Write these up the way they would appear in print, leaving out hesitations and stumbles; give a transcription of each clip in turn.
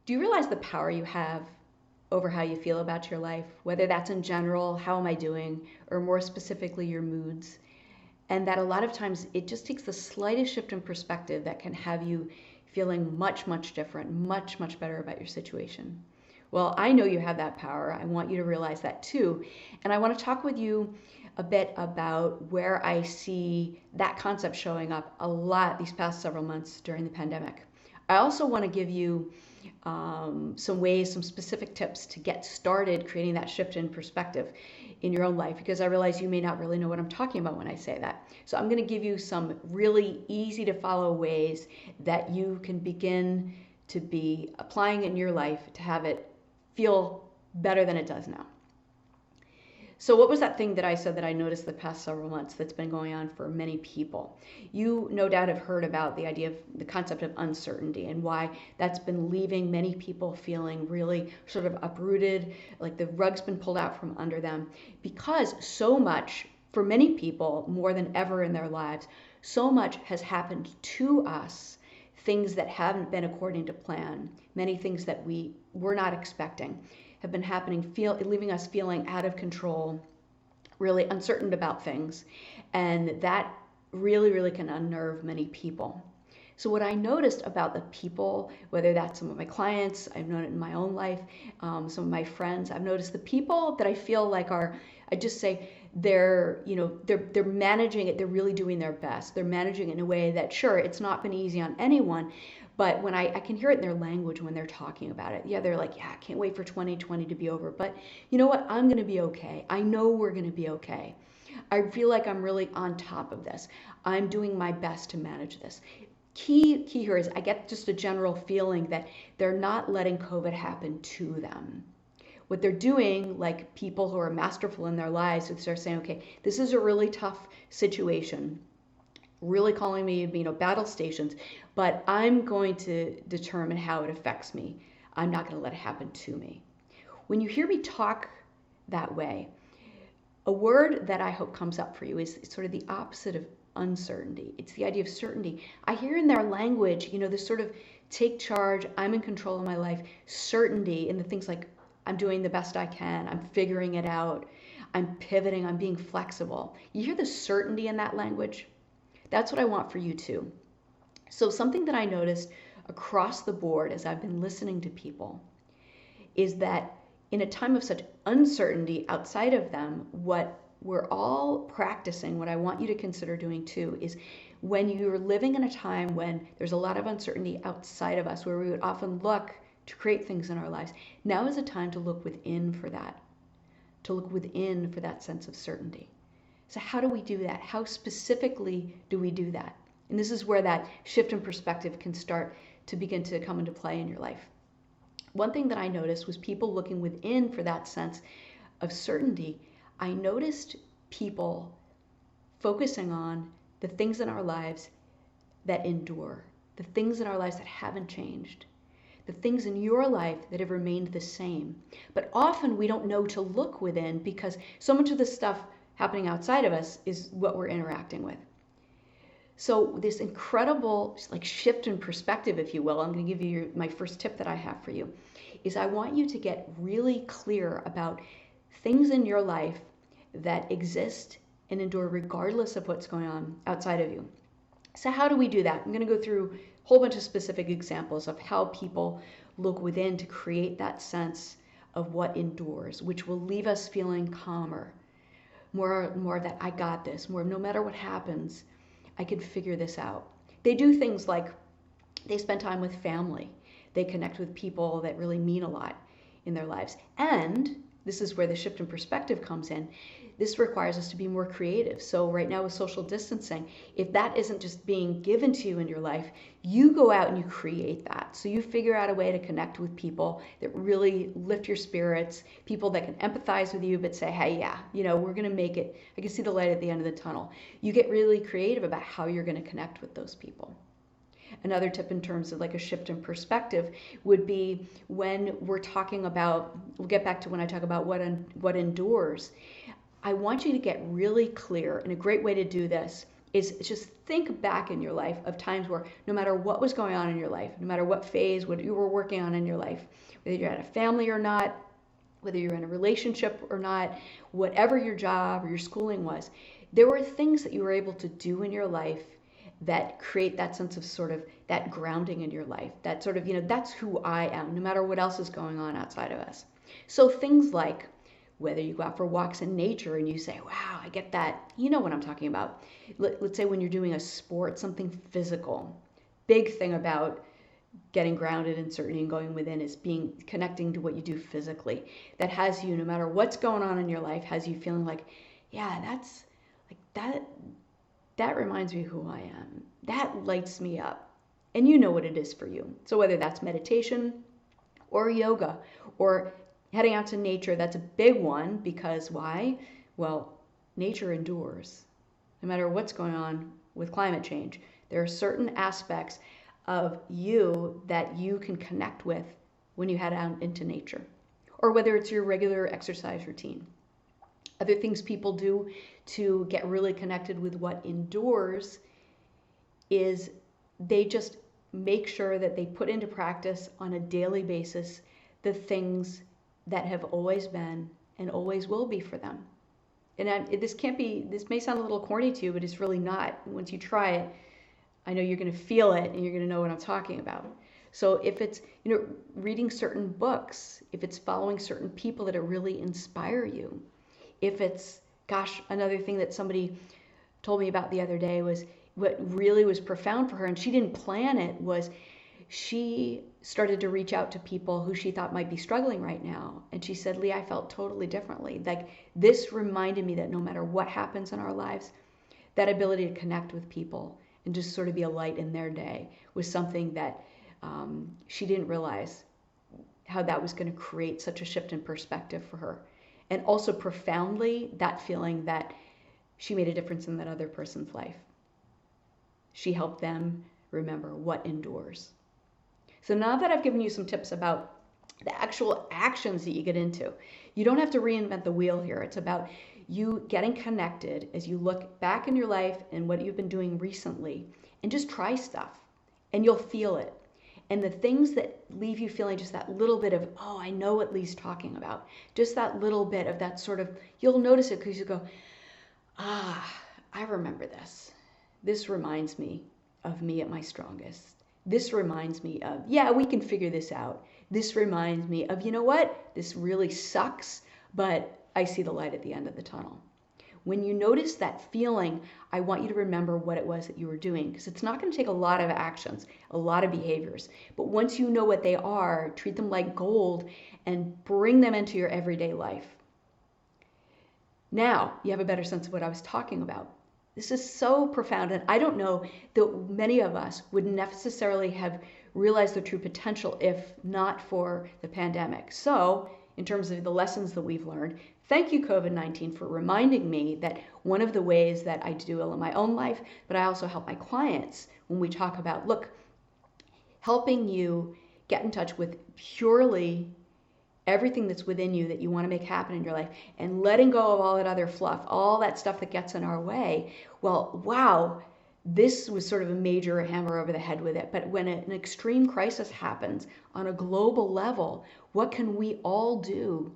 Do you realize the power you have over how you feel about your life, whether that's in general, how am I doing, or more specifically, your moods? And that a lot of times it just takes the slightest shift in perspective that can have you feeling much, much different, much, much better about your situation. Well, I know you have that power. I want you to realize that too. And I want to talk with you a bit about where I see that concept showing up a lot these past several months during the pandemic. I also want to give you some ways, some specific tips to get started creating that shift in perspective in your own life, because I realize you may not really know what I'm talking about when I say that. So I'm going to give you some really easy to follow ways that you can begin to be applying in your life to have it feel better than it does now. So what was that thing that I said that I noticed the past several months that's been going on for many people? You no doubt have heard about the idea of the concept of uncertainty and why that's been leaving many people feeling really sort of uprooted, like the rug's been pulled out from under them, because so much, for many people, more than ever in their lives, so much has happened to us, things that haven't been according to plan, many things that we were not expecting have been happening, leaving us feeling out of control, really uncertain about things. And that really, really can unnerve many people. So what I noticed about the people, whether that's some of my clients, I've known it in my own life, some of my friends, I've noticed the people that I feel like are, I just say, they're managing it, they're really doing their best. They're managing it in a way that, sure, it's not been easy on anyone, but when I can hear it in their language when they're talking about it. Yeah, they're like, yeah, I can't wait for 2020 to be over. But you know what? I'm going to be okay. I know we're going to be okay. I feel like I'm really on top of this. I'm doing my best to manage this. Key here is I get just a general feeling that they're not letting COVID happen to them. What they're doing, like people who are masterful in their lives, is they're saying, okay, this is a really tough situation, really calling me, battle stations, but I'm going to determine how it affects me. I'm not going to let it happen to me. When you hear me talk that way, a word that I hope comes up for you is sort of the opposite of uncertainty. It's the idea of certainty. I hear in their language, this sort of take charge, I'm in control of my life, certainty in the things like I'm doing the best I can, I'm figuring it out, I'm pivoting, I'm being flexible. You hear the certainty in that language? That's what I want for you too. So something that I noticed across the board as I've been listening to people is that in a time of such uncertainty outside of them, what we're all practicing, what I want you to consider doing too, is when you're living in a time when there's a lot of uncertainty outside of us, where we would often look to create things in our lives, now is a time to look within for that, sense of certainty. So how do we do that? How specifically do we do that? And this is where that shift in perspective can start to begin to come into play in your life. One thing that I noticed was people looking within for that sense of certainty. I noticed people focusing on the things in our lives that endure, the things in our lives that haven't changed, the things in your life that have remained the same. But often we don't know to look within because so much of the stuff happening outside of us is what we're interacting with. So this incredible shift in perspective, if you will, I'm going to give you my first tip that I have for you, is I want you to get really clear about things in your life that exist and endure regardless of what's going on outside of you. So how do we do that? I'm going to go through a whole bunch of specific examples of how people look within to create that sense of what endures, which will leave us feeling calmer, more of that I got this, more no matter what happens, I can figure this out. They do things like they spend time with family. They connect with people that really mean a lot in their lives. And this is where the shift in perspective comes in. This requires us to be more creative. So right now with social distancing, if that isn't just being given to you in your life, you go out and you create that. So you figure out a way to connect with people that really lift your spirits, people that can empathize with you but say, hey, yeah, we're going to make it. I can see the light at the end of the tunnel. You get really creative about how you're going to connect with those people. Another tip in terms of a shift in perspective would be when we're talking about, we'll get back to when I talk about what endures. I want you to get really clear, and a great way to do this is just think back in your life of times where no matter what was going on in your life, no matter what phase, what you were working on in your life, whether you're at a family or not, whether you're in a relationship or not, whatever your job or your schooling was, there were things that you were able to do in your life that create that sense of sort of that grounding in your life, that sort of, that's who I am, no matter what else is going on outside of us. So things like whether you go out for walks in nature and you say, wow, I get that, you know what I'm talking about. Let's say when you're doing a sport, something physical. Big thing about getting grounded and certainty and going within is connecting to what you do physically. That has you, no matter what's going on in your life, has you feeling like, yeah, that's like that reminds me who I am. That lights me up. And you know what it is for you. So whether that's meditation or yoga or heading out to nature, that's a big one because why? Well, nature endures. No matter what's going on with climate change, there are certain aspects of you that you can connect with when you head out into nature. Or whether it's your regular exercise routine. Other things people do to get really connected with what endures is they just make sure that they put into practice on a daily basis the things that have always been and always will be for them. And this may sound a little corny to you, but it's really not. Once you try it, I know you're going to feel it and you're going to know what I'm talking about. So if it's, reading certain books, if it's following certain people that really inspire you, if it's, another thing that somebody told me about the other day was what really was profound for her, and she didn't plan it, was she started to reach out to people who she thought might be struggling right now. And she said, Lee, I felt totally differently. Like this reminded me that no matter what happens in our lives, that ability to connect with people and just sort of be a light in their day was something that she didn't realize how that was going to create such a shift in perspective for her. And also profoundly, that feeling that she made a difference in that other person's life. She helped them remember what endures. So now that I've given you some tips about the actual actions that you get into, you don't have to reinvent the wheel here. It's about you getting connected as you look back in your life and what you've been doing recently, and just try stuff and you'll feel it. And the things that leave you feeling just that little bit of, oh, I know what Lee's talking about. Just that little bit of that sort of, you'll notice it because you go, I remember this. This reminds me of me at my strongest. This reminds me of, yeah, we can figure this out. This reminds me of, you know what? This really sucks, but I see the light at the end of the tunnel. When you notice that feeling, I want you to remember what it was that you were doing, because it's not going to take a lot of actions, a lot of behaviors. But once you know what they are, treat them like gold and bring them into your everyday life. Now you have a better sense of what I was talking about. This is so profound, and I don't know that many of us would necessarily have realized the true potential if not for the pandemic. So, in terms of the lessons that we've learned, thank you, COVID-19, for reminding me that one of the ways that I do in my own life, but I also help my clients when we talk about, look, helping you get in touch with purely everything that's within you that you want to make happen in your life and letting go of all that other fluff, all that stuff that gets in our way. Well, wow, this was sort of a major hammer over the head with it. But when an extreme crisis happens on a global level, what can we all do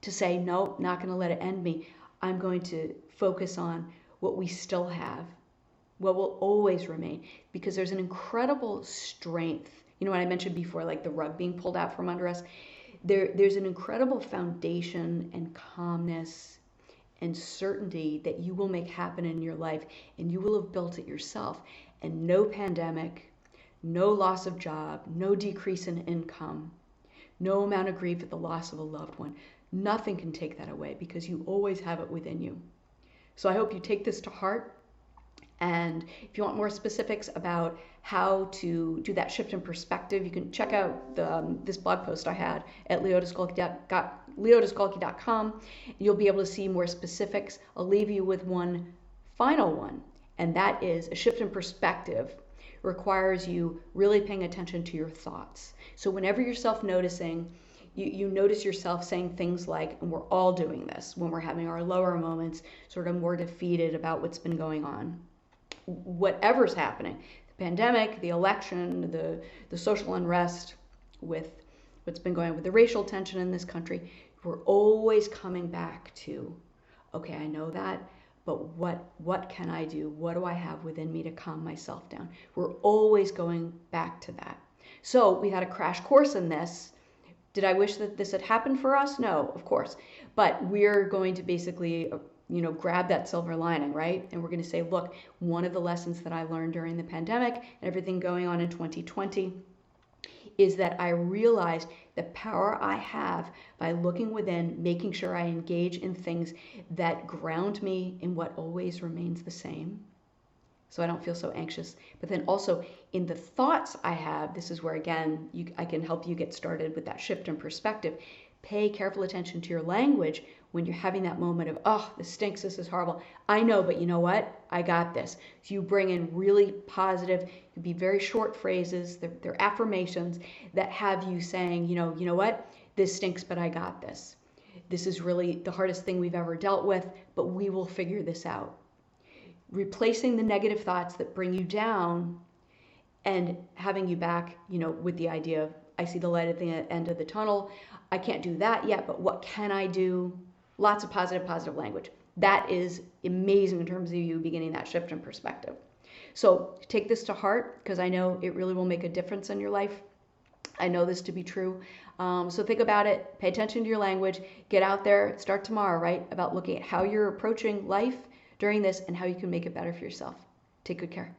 to say, nope, not going to let it end me. I'm going to focus on what we still have, what will always remain, because there's an incredible strength. You know what I mentioned before, like the rug being pulled out from under us? There's an incredible foundation and calmness and certainty that you will make happen in your life, and you will have built it yourself. And no pandemic, no loss of job, no decrease in income, no amount of grief at the loss of a loved one. Nothing can take that away because you always have it within you. So I hope you take this to heart. And if you want more specifics about how to do that shift in perspective, you can check out this blog post I had at leodeskulke.com. You'll be able to see more specifics. I'll leave you with one final one, and that is a shift in perspective requires you really paying attention to your thoughts. So whenever you're self-noticing, you notice yourself saying things like, and we're all doing this when we're having our lower moments, sort of more defeated about what's been going on. whatever's happening, the pandemic, the election, the social unrest with what's been going on with the racial tension in this country, we're always coming back to, okay, I know that, but what can I do? What do I have within me to calm myself down? We're always going back to that. So we had a crash course in this. Did I wish that this had happened for us? No, of course. But we're going to basically, grab that silver lining, right? And we're going to say, look, one of the lessons that I learned during the pandemic and everything going on in 2020 is that I realized the power I have by looking within, making sure I engage in things that ground me in what always remains the same, so I don't feel so anxious. But then also in the thoughts I have, this is where again I can help you get started with that shift in perspective. Pay careful attention to your language when you're having that moment of, oh, this stinks, this is horrible. I know, but you know what? I got this. So you bring in really positive, it could be very short phrases, they're affirmations that have you saying, you know what? This stinks, but I got this. This is really the hardest thing we've ever dealt with, but we will figure this out. Replacing the negative thoughts that bring you down and having you back, with the idea of, I see the light at the end of the tunnel. I can't do that yet, but what can I do? Lots of positive language. That is amazing in terms of you beginning that shift in perspective. So take this to heart, because I know it really will make a difference in your life. I know this to be true. So think about it, pay attention to your language, get out there, start tomorrow, right? About looking at how you're approaching life during this and how you can make it better for yourself. Take good care.